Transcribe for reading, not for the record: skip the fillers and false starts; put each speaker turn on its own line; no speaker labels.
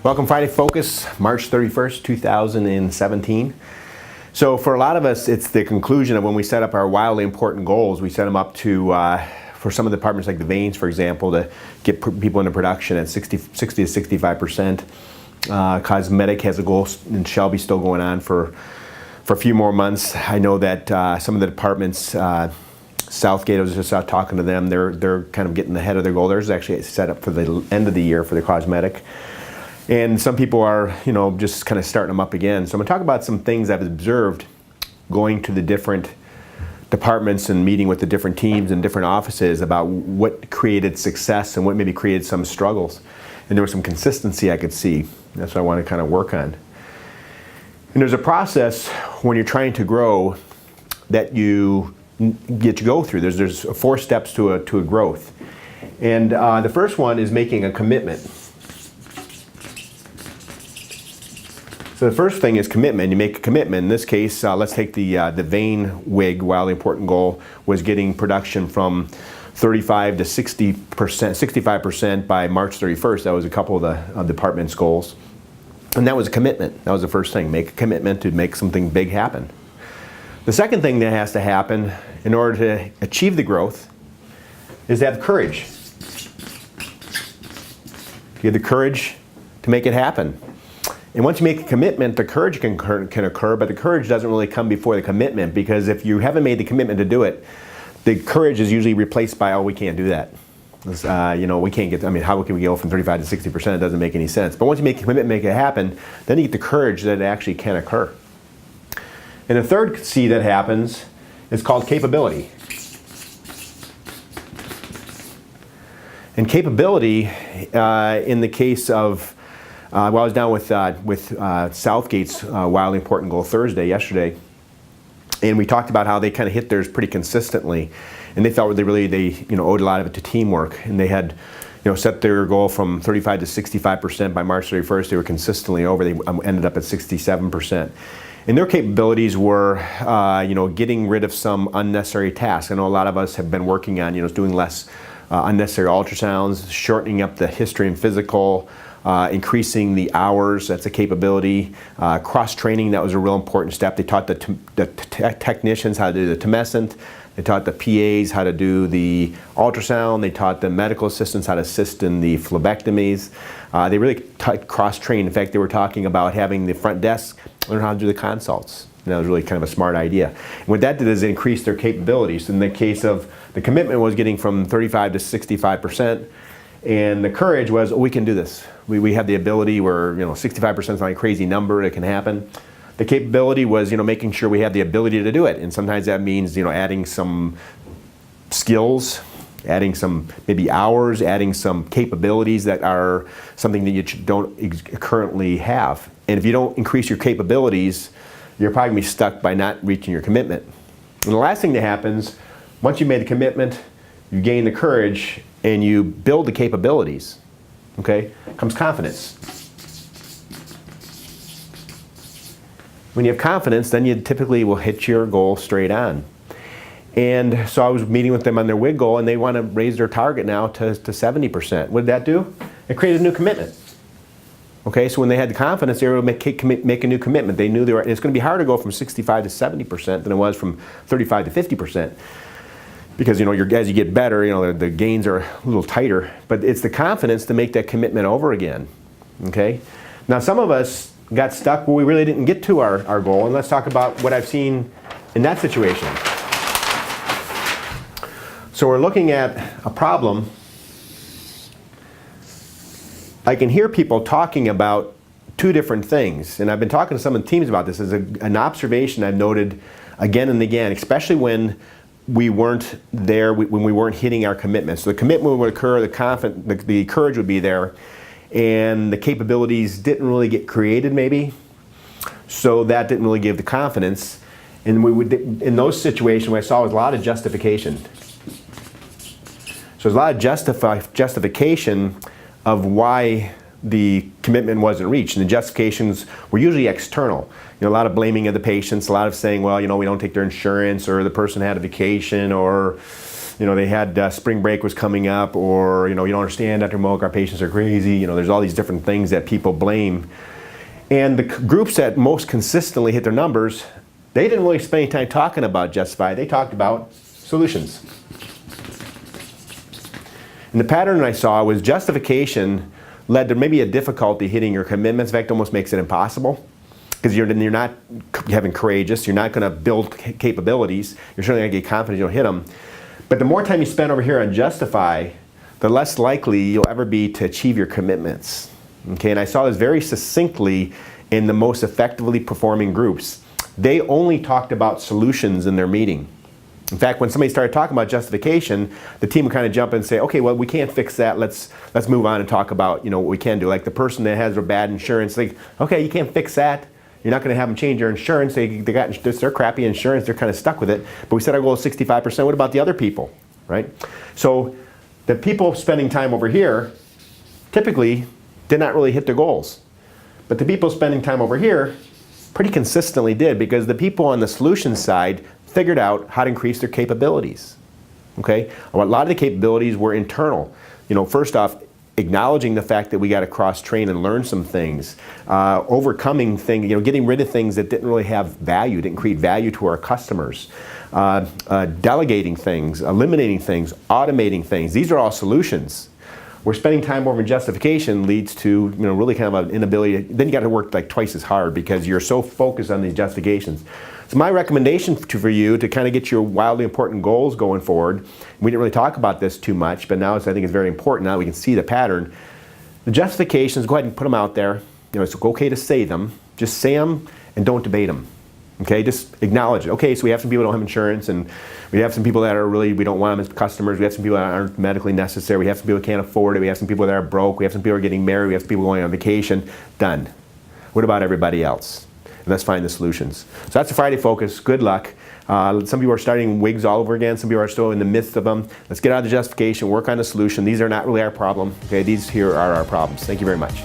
Welcome Friday Focus, March 31st, 2017. So for a lot of us, it's the conclusion of when we set up our wildly important goals. We set them up to, for some of the departments like the veins, for example, to get people into production at 60 to 65%. Cosmetic has a goal, and Shelby's still going on for a few more months. I know that some of the departments, Southgate, I was just out talking to them, they're kind of getting ahead of their goal. Theirs is actually set up for the end of the year for the cosmetic. And some people are, just kind of starting them up again. So I'm going to talk about some things I've observed going to the different departments and meeting with the different teams and different offices about what created success and what maybe created some struggles. And there was some consistency I could see. That's what I want to kind of work on. And there's a process when you're trying to grow that you go through. There's 4 steps to a growth. And the first one is making a commitment. So the first thing is commitment. You make a commitment. In this case, let's take the vein wig. Wildly important goal was getting production from 35 to 60%, 65% by March 31st. That was a couple of the department's goals. And that was a commitment. That was the first thing. Make a commitment to make something big happen. The second thing that has to happen in order to achieve the growth is to have courage. You have the courage to make it happen. And once you make a commitment, the courage can occur, but the courage doesn't really come before the commitment, because if you haven't made the commitment to do it, the courage is usually replaced by, oh, we can't do that. We can't get, how can we go from 35 to 60%? It doesn't make any sense. But once you make a commitment, make it happen, then you get the courage that it actually can occur. And the third C that happens is called capability. And capability, in the case of, I was down with Southgate's wildly important goal yesterday, and we talked about how they kind of hit theirs pretty consistently, and they felt they owed a lot of it to teamwork, and they had set their goal from 35 to 65% by March 31st. They were consistently over. They ended up at 67%. And their capabilities were, getting rid of some unnecessary tasks. I know a lot of us have been working on, doing less unnecessary ultrasounds, shortening up the history and physical, increasing the hours. That's a capability. Cross-training, that was a real important step. They taught the technicians how to do the tumescent. They taught the PAs how to do the ultrasound. They taught the medical assistants how to assist in the phlebectomies. They really cross-trained. In fact, they were talking about having the front desk learn how to do the consults. And that was really kind of a smart idea. And what that did is increase their capabilities. In the case of the commitment was getting from 35 to 65%. And the courage was, oh, we can do this. We have the ability where, 65% is not a crazy number, it can happen. The capability was, making sure we have the ability to do it. And sometimes that means, adding some skills, adding some maybe hours, adding some capabilities that are something that you don't currently have. And if you don't increase your capabilities, you're probably going to be stuck by not reaching your commitment. And the last thing that happens, once you made the commitment, you gain the courage, and you build the capabilities, okay, comes confidence. When you have confidence, then you typically will hit your goal straight on. And so I was meeting with them on their WIG goal, and they want to raise their target now to 70%. What did that do? It created a new commitment. Okay, so when they had the confidence, they were able to make a new commitment. They knew and it's going to be harder to go from 65 to 70% than it was from 35 to 50%. Because as you get better, the gains are a little tighter, but it's the confidence to make that commitment over again. Okay. Now some of us got stuck where we really didn't get to our goal, and let's talk about what I've seen in that situation. So we're looking at a problem. I can hear people talking about 2 different things, and I've been talking to some of the teams about this. As an observation I've noted again and again, especially when we weren't there, when we weren't hitting our commitments. So the commitment would occur, the courage would be there, and the capabilities didn't really get created maybe, so that didn't really give the confidence. And in those situations, what I saw was a lot of justification. So there's a lot of justification of why the commitment wasn't reached, and the justifications were usually external. A lot of blaming of the patients, a lot of saying, well, we don't take their insurance, or the person had a vacation, or they had spring break was coming up, or you don't understand, Dr. Moak, our patients are crazy. There's all these different things that people blame. And the groups that most consistently hit their numbers, they didn't really spend any time talking about Justify. They talked about solutions. And the pattern I saw was justification led to maybe a difficulty hitting your commitments. In fact, almost makes it impossible, because you're not having courageous. You're not going to build capabilities. You're certainly going to get confident you'll hit them. But the more time you spend over here on Justify, the less likely you'll ever be to achieve your commitments. Okay, and I saw this very succinctly in the most effectively performing groups. They only talked about solutions in their meeting. In fact, when somebody started talking about justification, the team would kind of jump in and say, okay, well, we can't fix that. Let's move on and talk about what we can do. Like the person that has their bad insurance, like, okay, you can't fix that. You're not going to have them change their insurance. They got their crappy insurance. They're kind of stuck with it. But we said our goal is 65%. What about the other people, right? So the people spending time over here typically did not really hit their goals. But the people spending time over here pretty consistently did, because the people on the solutions side figured out how to increase their capabilities. Okay? A lot of the capabilities were internal. First off, acknowledging the fact that we got to cross-train and learn some things, overcoming things, getting rid of things that didn't really have value, didn't create value to our customers, delegating things, eliminating things, automating things. These are all solutions. Where spending time over in justification leads to really kind of an inability. Then you got to work like twice as hard because you're so focused on these justifications. So my recommendation for you to kind of get your wildly important goals going forward, we didn't really talk about this too much, but now I think it's very important. Now we can see the pattern. The justifications, go ahead and put them out there. It's okay to say them. Just say them and don't debate them. Okay, just acknowledge it. Okay, so we have some people that don't have insurance, and we have some people that are really, we don't want them as customers. We have some people that aren't medically necessary. We have some people that can't afford it. We have some people that are broke. We have some people that are getting married. We have some people going on vacation. Done. What about everybody else? And let's find the solutions. So that's the Friday focus. Good luck. Some people are starting wigs all over again. Some people are still in the midst of them. Let's get out of the justification, work on the solution. These are not really our problem. Okay, these here are our problems. Thank you very much.